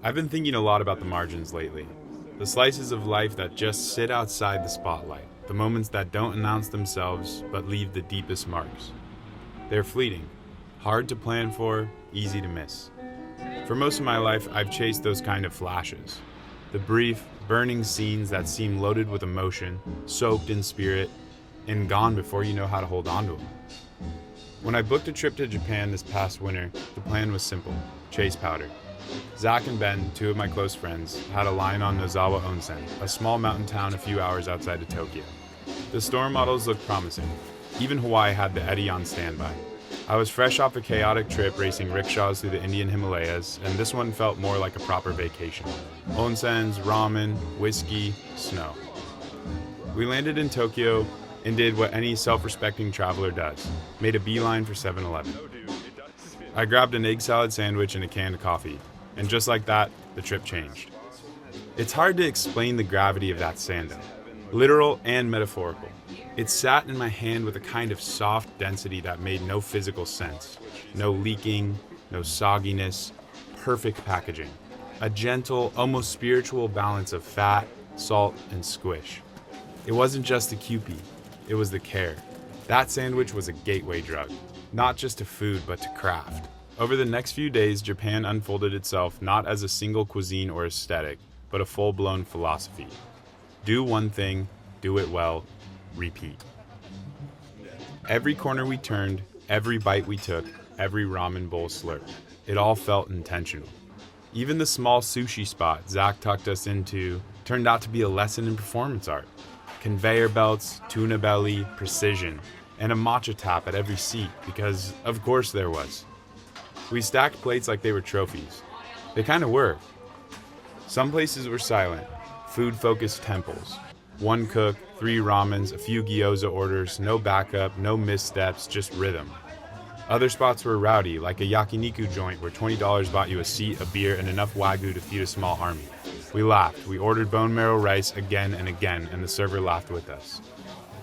I've been thinking a lot about the margins lately. The slices of life that just sit outside the spotlight. The moments that don't announce themselves but leave the deepest marks. They're fleeting, hard to plan for, easy to miss. For most of my life, I've chased those kind of flashes. The brief, burning scenes that seem loaded with emotion, soaked in spirit, and gone before you know how to hold on to them. When I booked a trip to Japan this past winter, the plan was simple: chase powder. Zach and Ben, two of my close friends, had a line on Nozawa Onsen, a small mountain town a few hours outside of Tokyo. The storm models looked promising. Even Hawaii had the Eddy on standby. I was fresh off a chaotic trip racing rickshaws through the Indian Himalayas, and this one felt more like a proper vacation. Onsens, ramen, whiskey, snow. We landed in Tokyo and did what any self-respecting traveler does: made a beeline for 7-Eleven. I grabbed an egg salad sandwich and a canned coffee, and just like that, the trip changed. It's hard to explain the gravity of that sando, literal and metaphorical. It sat in my hand with a kind of soft density that made no physical sense. No leaking, no sogginess, perfect packaging. A gentle, almost spiritual balance of fat, salt, and squish. It wasn't just the QP, it was the care. That sandwich was a gateway drug, not just to food, but to craft. Over the next few days, Japan unfolded itself not as a single cuisine or aesthetic, but a full-blown philosophy. Do one thing, do it well, repeat. Every corner we turned, every bite we took, every ramen bowl slurped, it all felt intentional. Even the small sushi spot Zach tucked us into turned out to be a lesson in performance art. Conveyor belts, tuna belly, precision, and a matcha tap at every seat, because of course there was. We stacked plates like they were trophies. They kind of were. Some places were silent, food-focused temples. One cook, 3 ramens, a few gyoza orders, no backup, no missteps, just rhythm. Other spots were rowdy, like a yakiniku joint where $20 bought you a seat, a beer, and enough wagyu to feed a small army. We laughed, we ordered bone marrow rice again and again, and the server laughed with us.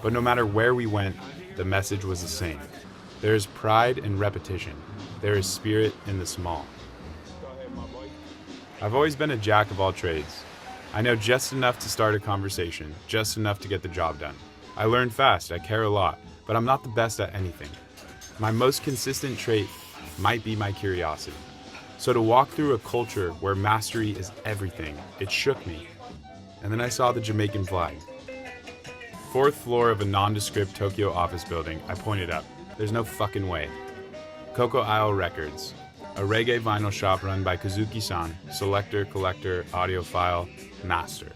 But no matter where we went, the message was the same. There is pride in repetition. There is spirit in the small. I've always been a jack of all trades. I know just enough to start a conversation, just enough to get the job done. I learn fast, I care a lot, but I'm not the best at anything. My most consistent trait might be my curiosity. So to walk through a culture where mastery is everything, it shook me. And then I saw the Jamaican flag. 4th floor of a nondescript Tokyo office building, I pointed up. There's no fucking way. Coco Isle Records, a reggae vinyl shop run by Kazuki-san, selector, collector, audiophile, master.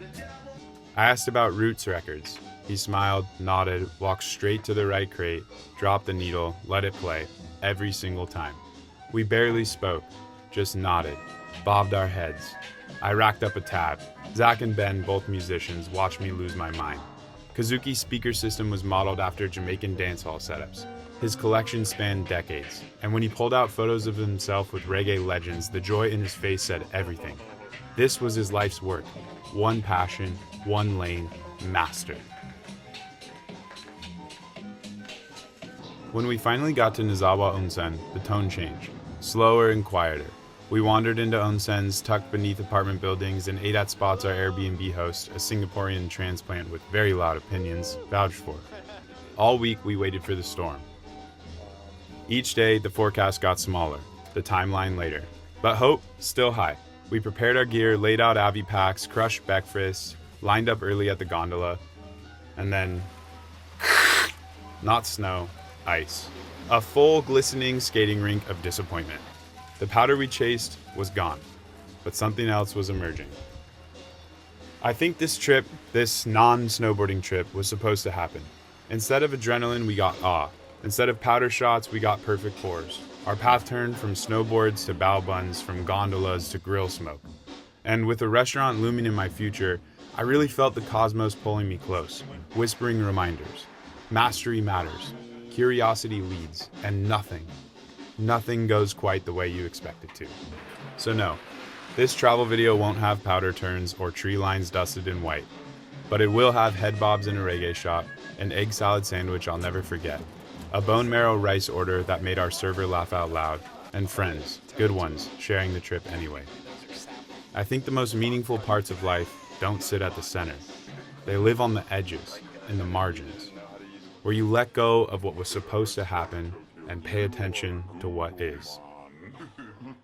I asked about Roots Records. He smiled, nodded, walked straight to the right crate, dropped the needle, let it play, every single time. We barely spoke, just nodded, bobbed our heads. I racked up a tab. Zach and Ben, both musicians, watched me lose my mind. Kazuki's speaker system was modeled after Jamaican dancehall setups. His collection spanned decades, and when he pulled out photos of himself with reggae legends, the joy in his face said everything. This was his life's work. One passion, one lane, master. When we finally got to Nozawa Onsen, the tone changed, slower and quieter. We wandered into onsens tucked beneath apartment buildings and ate at spots our Airbnb host, a Singaporean transplant with very loud opinions, vouched for. All week we waited for the storm. Each day the forecast got smaller, the timeline later. But hope, still high. We prepared our gear, laid out Avi packs, crushed breakfast, lined up early at the gondola, and then not snow, ice. A full glistening skating rink of disappointment. The powder we chased was gone, but something else was emerging. I think this trip, this non-snowboarding trip, was supposed to happen. Instead of adrenaline, we got awe. Instead of powder shots, we got perfect pours. Our path turned from snowboards to bao buns, from gondolas to grill smoke. And with a restaurant looming in my future, I really felt the cosmos pulling me close, whispering reminders. Mastery matters. Curiosity leads, and nothing goes quite the way you expect it to. So no, this travel video won't have powder turns or tree lines dusted in white, but it will have head bobs in a reggae shop, an egg salad sandwich I'll never forget, a bone marrow rice order that made our server laugh out loud, and friends, good ones, sharing the trip anyway. I think the most meaningful parts of life don't sit at the center. They live on the edges, in the margins, where you let go of what was supposed to happen and pay attention to what is.